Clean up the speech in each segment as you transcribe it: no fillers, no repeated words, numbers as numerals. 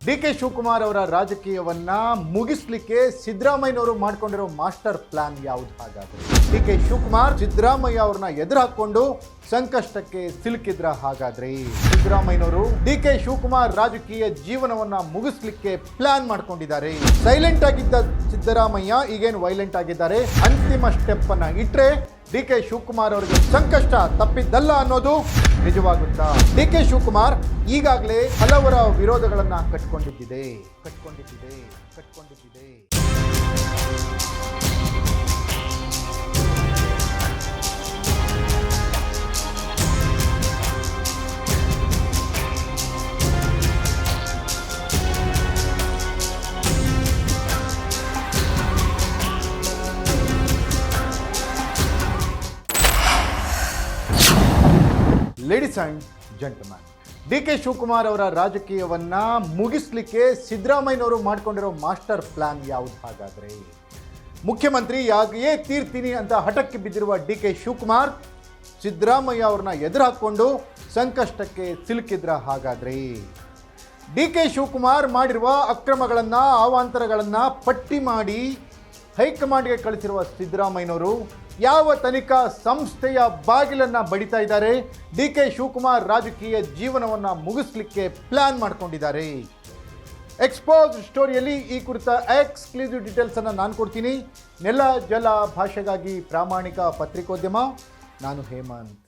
D K Shivakumar ಅವರ ರಾಜಕೀಯವನ್ನ ಮುಗಿಸ್ಲಿಕ್ಕೆ ಸಿದ್ದರಾಮಯ್ಯನವರು ಮಾಡ್ಕೊಂಡಿರೋ ಮಾಸ್ಟರ್ ಪ್ಲಾನ್ ಯಾವುದು? ಹಾಗಾದ್ರೆ ಡಿ ಕೆ ಶಿವಕುಮಾರ್ ಸಿದ್ದರಾಮಯ್ಯ ಅವ್ರನ್ನ ಎದುರು ಹಾಕೊಂಡು ಸಂಕಷ್ಟಕ್ಕೆ ಸಿಲುಕಿದ್ರ? ಹಾಗಾದ್ರೆ ಸಿದ್ದರಾಮಯ್ಯನವರು ಡಿ ಕೆ ಶಿವಕುಮಾರ್ ರಾಜಕೀಯ ಜೀವನವನ್ನ ಮುಗಿಸ್ಲಿಕ್ಕೆ ಪ್ಲಾನ್ ಮಾಡ್ಕೊಂಡಿದ್ದಾರೆ. ಸೈಲೆಂಟ್ ಆಗಿದ್ದ ಸಿದ್ದರಾಮಯ್ಯ ಈಗೇನು ವೈಲೆಂಟ್ ಆಗಿದ್ದಾರೆ. ಅಂತಿಮ ಸ್ಟೆಪ್ ಅನ್ನ ಇಟ್ರೆ ಡಿ ಕೆ ಶಿವಕುಮಾರ್ ಅವರಿಗೆ ಸಂಕಷ್ಟ ತಪ್ಪಿದ್ದಲ್ಲ ಅನ್ನೋದು ನಿಜವಾಗುತ್ತಾ? ಡಿ ಕೆ ಶಿವಕುಮಾರ್ ಈಗಾಗಲೇ ಹಲವರ ವಿರೋಧಗಳನ್ನ ಕಟ್ಕೊಂಡಿದ್ದಿದೆ. Ladies and gentleman, D K Shivakumar ಅವರ ರಾಜಕೀಯವನ್ನ ಮುಗಿಸ್ಲಿಕ್ಕೆ ಸಿದ್ದರಾಮಯ್ಯನವರು ಮಾಡ್ಕೊಂಡಿರೋ ಮಾಸ್ಟರ್ ಪ್ಲಾನ್ ಯಾವುದು? ಹಾಗಾದ್ರೆ ಮುಖ್ಯಮಂತ್ರಿ ಯಾಗಿಯೇ ತೀರ್ತೀನಿ ಅಂತ ಹಠಕ್ಕೆ ಬಿದ್ದಿರುವ ಡಿ ಕೆ ಶಿವಕುಮಾರ್ ಸಿದ್ದರಾಮಯ್ಯ ಅವ್ರನ್ನ ಎದುರು ಹಾಕ್ಕೊಂಡು ಸಂಕಷ್ಟಕ್ಕೆ ಸಿಲುಕಿದ್ರ? ಹಾಗಾದ್ರೆ ಡಿ ಕೆ ಶಿವಕುಮಾರ್ ಮಾಡಿರುವ ಅಕ್ರಮಗಳನ್ನ ಅವಾಂತರಗಳನ್ನ ಪಟ್ಟಿ ಮಾಡಿ ಹೈಕಮಾಂಡ್ಗೆ ಕಳಿಸಿರುವ ಸಿದ್ದರಾಮಯ್ಯನವರು ಯಾವ ತನಿಖಾ ಸಂಸ್ಥೆಯ ಬಾಗಿಲನ್ನ ಬಡಿತಾ ಇದ್ದಾರೆ? ಡಿ ಕೆ ಶಿವಕುಮಾರ್ ರಾಜಕೀಯ ಜೀವನವನ್ನ ಮುಗಿಸ್ಲಿಕ್ಕೆ ಪ್ಲಾನ್ ಮಾಡ್ಕೊಂಡಿದ್ದಾರೆ. ಎಕ್ಸ್ಪೋಸ್ ಸ್ಟೋರಿಯಲ್ಲಿ ಈ ಕುರಿತ ಎಕ್ಸ್ಕ್ಲೂಸಿವ್ ಡೀಟೇಲ್ಸ್ ಅನ್ನು ನಾನು ಕೊಡ್ತೀನಿ. ನೆಲ ಜಲ ಭಾಷೆಗಾಗಿ ಪ್ರಾಮಾಣಿಕ ಪತ್ರಿಕೋದ್ಯಮ, ನಾನು ಹೇಮಂತ್.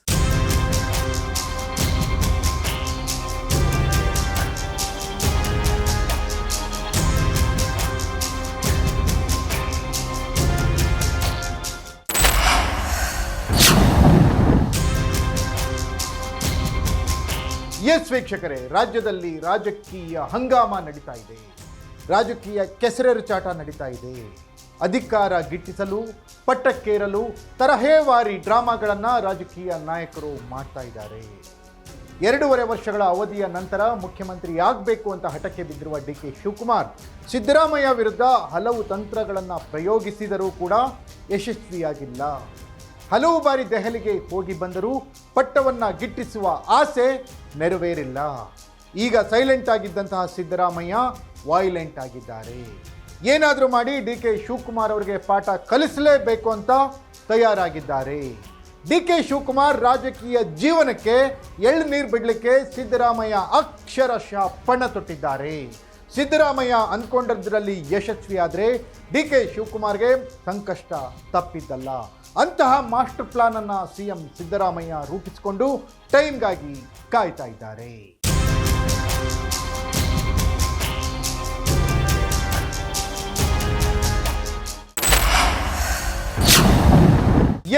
ಎಸ್ ವೀಕ್ಷಕರೇ, ರಾಜ್ಯದಲ್ಲಿ ರಾಜಕೀಯ ಹಂಗಾಮ ನಡೀತಾ ಇದೆ. ರಾಜಕೀಯ ಕೆಸರೆರಚಾಟ ನಡೀತಾ ಇದೆ. ಅಧಿಕಾರ ಗಿಟ್ಟಿಸಲು, ಪಟ್ಟಕ್ಕೇರಲು ತರಹೇವಾರಿ ಡ್ರಾಮಾಗಳನ್ನು ರಾಜಕೀಯ ನಾಯಕರು ಮಾಡ್ತಾ ಇದ್ದಾರೆ. 2.5 ವರ್ಷಗಳ ಅವಧಿಯ ನಂತರ ಮುಖ್ಯಮಂತ್ರಿ ಆಗಬೇಕು ಅಂತ ಹಠಕ್ಕೆ ಬಿದ್ದಿರುವ ಡಿ ಕೆ ಶಿವಕುಮಾರ್ ಸಿದ್ದರಾಮಯ್ಯ ವಿರುದ್ಧ ಹಲವು ತಂತ್ರಗಳನ್ನು ಪ್ರಯೋಗಿಸಿದರೂ ಕೂಡ ಯಶಸ್ವಿಯಾಗಿಲ್ಲ. ಹಲವು ಬಾರಿ ದೆಹಲಿಗೆ ಹೋಗಿ ಬಂದರೂ ಪಟ್ಟವನ್ನು ಗಿಟ್ಟಿಸುವ ಆಸೆ ನೆರವೇರಿಲ್ಲ. ಈಗ ಸೈಲೆಂಟ್ ಆಗಿದ್ದಂತಹ ಸಿದ್ದರಾಮಯ್ಯ ವೈಲೆಂಟ್ ಆಗಿದ್ದಾರೆ. ಏನಾದರೂ ಮಾಡಿ ಡಿ ಕೆ ಶಿವಕುಮಾರ್ ಅವರಿಗೆ ಪಾಠ ಕಲಿಸಲೇಬೇಕು ಅಂತ ತಯಾರಾಗಿದ್ದಾರೆ. ಡಿ ಕೆ ಶಿವಕುಮಾರ್ ರಾಜಕೀಯ ಜೀವನಕ್ಕೆ ಎಳ್ನೀರು ಬಿಡಲಿಕ್ಕೆ ಸಿದ್ದರಾಮಯ್ಯ ಅಕ್ಷರಶಃ ಪಣ ತೊಟ್ಟಿದ್ದಾರೆ. ಸಿದ್ದರಾಮಯ್ಯ ಅಂದ್ಕೊಂಡದ್ರಲ್ಲಿ ಯಶಸ್ವಿಯಾದರೆ ಡಿ ಕೆ ಶಿವಕುಮಾರ್ಗೆ ಸಂಕಷ್ಟ ತಪ್ಪಿದ್ದಲ್ಲ. ಅಂತಹ ಮಾಸ್ಟರ್ ಪ್ಲಾನ್ ಅನ್ನು ಸಿಎಂ ಸಿದ್ದರಾಮಯ್ಯ ರೂಪಿಸಿಕೊಂಡು ಟೈಮ್ಗಾಗಿ ಕಾಯ್ತಾ ಇದ್ದಾರೆ.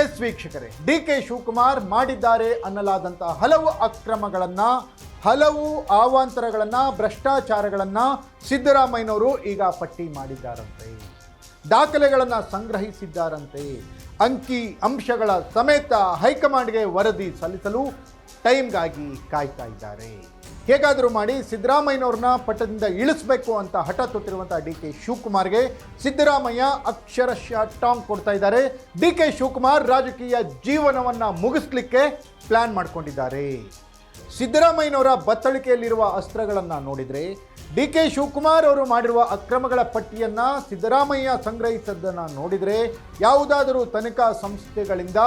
ಎಸ್ ವೀಕ್ಷಕರೇ, ಡಿ ಕೆ ಶಿವಕುಮಾರ್ ಮಾಡಿದ್ದಾರೆ ಅನ್ನಲಾದಂತಹ ಹಲವು ಅಕ್ರಮಗಳನ್ನ, ಹಲವು ಅವಾಂತರಗಳನ್ನ, ಭ್ರಷ್ಟಾಚಾರಗಳನ್ನ ಸಿದ್ದರಾಮಯ್ಯನವರು ಈಗ ಪಟ್ಟಿ ಮಾಡಿದ್ದಾರಂತೆ. ದಾಖಲೆಗಳನ್ನು ಸಂಗ್ರಹಿಸಿದ್ದಾರಂತೆ. ಅಂಕಿ ಅಂಶಗಳ ಸಮೇತ ಹೈಕಮಾಂಡ್ಗೆ ವರದಿ ಸಲ್ಲಿಸಲು ಟೈಮ್ಗಾಗಿ ಕಾಯ್ತಾ ಇದ್ದಾರೆ. ಹೇಗಾದರೂ ಮಾಡಿ ಸಿದ್ದರಾಮಯ್ಯನವ್ರನ್ನ ಪಟ್ಟದಿಂದ ಇಳಿಸಬೇಕು ಅಂತ ಹಠ ತೊಟ್ಟಿರುವಂಥ ಡಿ ಕೆ ಶಿವಕುಮಾರ್ಗೆ ಸಿದ್ದರಾಮಯ್ಯ ಅಕ್ಷರಶಃ ಟಾಂಗ್ ಕೊಡ್ತಾ ಇದ್ದಾರೆ. ಡಿ ಕೆ ಶಿವಕುಮಾರ್ ರಾಜಕೀಯ ಜೀವನವನ್ನು ಮುಗಿಸ್ಲಿಕ್ಕೆ ಪ್ಲಾನ್ ಮಾಡಿಕೊಂಡಿದ್ದಾರೆ. ಸಿದ್ದರಾಮಯ್ಯನವರ ಬತ್ತಳಿಕೆಯಲ್ಲಿರುವ ಅಸ್ತ್ರಗಳನ್ನು ನೋಡಿದರೆ, ಡಿ ಕೆ ಶಿವಕುಮಾರ್ ಅವರು ಮಾಡಿರುವ ಅಕ್ರಮಗಳ ಪಟ್ಟಿಯನ್ನು ಸಿದ್ದರಾಮಯ್ಯ ಸಂಗ್ರಹಿಸಿದ್ದನ್ನು ನೋಡಿದರೆ, ಯಾವುದಾದರೂ ತನಿಖಾ ಸಂಸ್ಥೆಗಳಿಂದ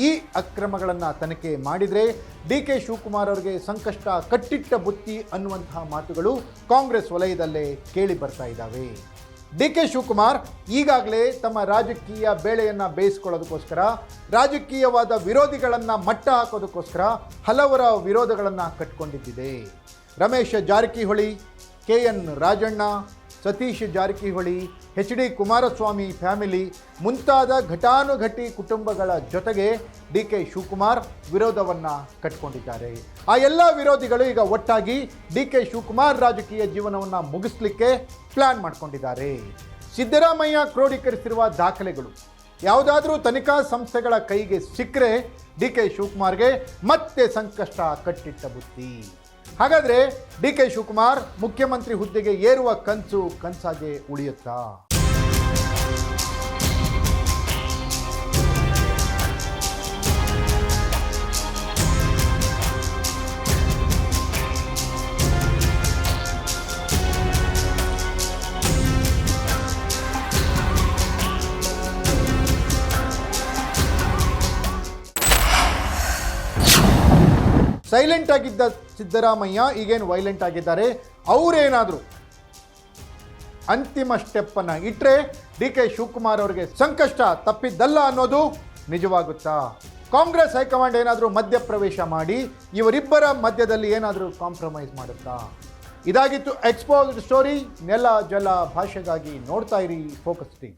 ಈ ಅಕ್ರಮಗಳನ್ನು ತನಿಖೆ ಮಾಡಿದರೆ ಡಿ ಕೆ ಶಿವಕುಮಾರ್ ಅವರಿಗೆ ಸಂಕಷ್ಟ ಕಟ್ಟಿಟ್ಟ ಬುತ್ತಿ ಅನ್ನುವಂತಹ ಮಾತುಗಳು ಕಾಂಗ್ರೆಸ್ ವಲಯದಲ್ಲೇ ಕೇಳಿ ಬರ್ತಾ ಇದ್ದಾವೆ. ಡಿ ಕೆ ಶಿವಕುಮಾರ್ ಈಗಾಗಲೇ ತಮ್ಮ ರಾಜಕೀಯ ಬೇಳೆಯನ್ನು ಬೇಯಿಸ್ಕೊಳ್ಳೋದಕ್ಕೋಸ್ಕರ, ರಾಜಕೀಯವಾದ ವಿರೋಧಿಗಳನ್ನು ಮಟ್ಟ ಹಾಕೋದಕ್ಕೋಸ್ಕರ ಹಲವರ ವಿರೋಧಗಳನ್ನು ಕಟ್ಕೊಂಡಿದ್ದಿದೆ. Ramesh Jarkiholi, KN Rajanna, Satish Jarkiholi, HD Kumaraswamy family ಮುಂತಾದ ಘಟಾನುಘಟಿ ಕುಟುಂಬಗಳ ಜೊತೆಗೆ ಡಿ ಕೆ ಶಿವಕುಮಾರ್ ವಿರೋಧವನ್ನು ಕಟ್ಕೊಂಡಿದ್ದಾರೆ. ಆ ಎಲ್ಲ ವಿರೋಧಿಗಳು ಈಗ ಒಟ್ಟಾಗಿ ಡಿ ಕೆ ಶಿವಕುಮಾರ್ ರಾಜಕೀಯ ಜೀವನವನ್ನು ಮುಗಿಸ್ಲಿಕ್ಕೆ ಪ್ಲಾನ್ ಮಾಡ್ಕೊಂಡಿದ್ದಾರೆ. ಸಿದ್ದರಾಮಯ್ಯ ಕ್ರೋಢೀಕರಿಸಿರುವ ದಾಖಲೆಗಳು ಯಾವುದಾದ್ರೂ ತನಿಖಾ ಸಂಸ್ಥೆಗಳ ಕೈಗೆ ಸಿಕ್ಕರೆ ಡಿ ಕೆ ಶಿವಕುಮಾರ್ಗೆ ಮತ್ತೆ ಸಂಕಷ್ಟ ಕಟ್ಟಿಟ್ಟ ಬುತ್ತಿ. ಹಾಗಾದರೆ ಡಿ ಕೆ ಶಿವಕುಮಾರ್ ಮುಖ್ಯಮಂತ್ರಿ ಹುದ್ದೆಗೆ ಏರುವ ಕನಸು ಕನಸಾಗೆ ಉಳಿಯುತ್ತಾ? ಸೈಲೆಂಟ್ ಆಗಿದ್ದ ಸಿದ್ದರಾಮಯ್ಯ ಈಗೇನು ವೈಲೆಂಟ್ ಆಗಿದ್ದಾರೆ, ಅವರೇನಾದರೂ ಅಂತಿಮ ಸ್ಟೆಪ್ಪನ್ನು ಇಟ್ಟರೆ ಡಿ ಕೆ ಶಿವಕುಮಾರ್ ಅವರಿಗೆ ಸಂಕಷ್ಟ ತಪ್ಪಿದ್ದಲ್ಲ ಅನ್ನೋದು ನಿಜವಾಗುತ್ತಾ? ಕಾಂಗ್ರೆಸ್ ಹೈಕಮಾಂಡ್ ಏನಾದರೂ ಮಧ್ಯಪ್ರವೇಶ ಮಾಡಿ ಇವರಿಬ್ಬರ ಮಧ್ಯದಲ್ಲಿ ಏನಾದರೂ ಕಾಂಪ್ರಮೈಸ್ ಮಾಡುತ್ತಾ? ಇದಾಗಿತ್ತು ಎಕ್ಸ್ಪೋಸ್ಡ್ ಸ್ಟೋರಿ. ನೆಲ ಜಲ ಭಾಷೆಗಾಗಿ ನೋಡ್ತಾ ಇರಿ ಫೋಕಸ್ ಟಿವಿ.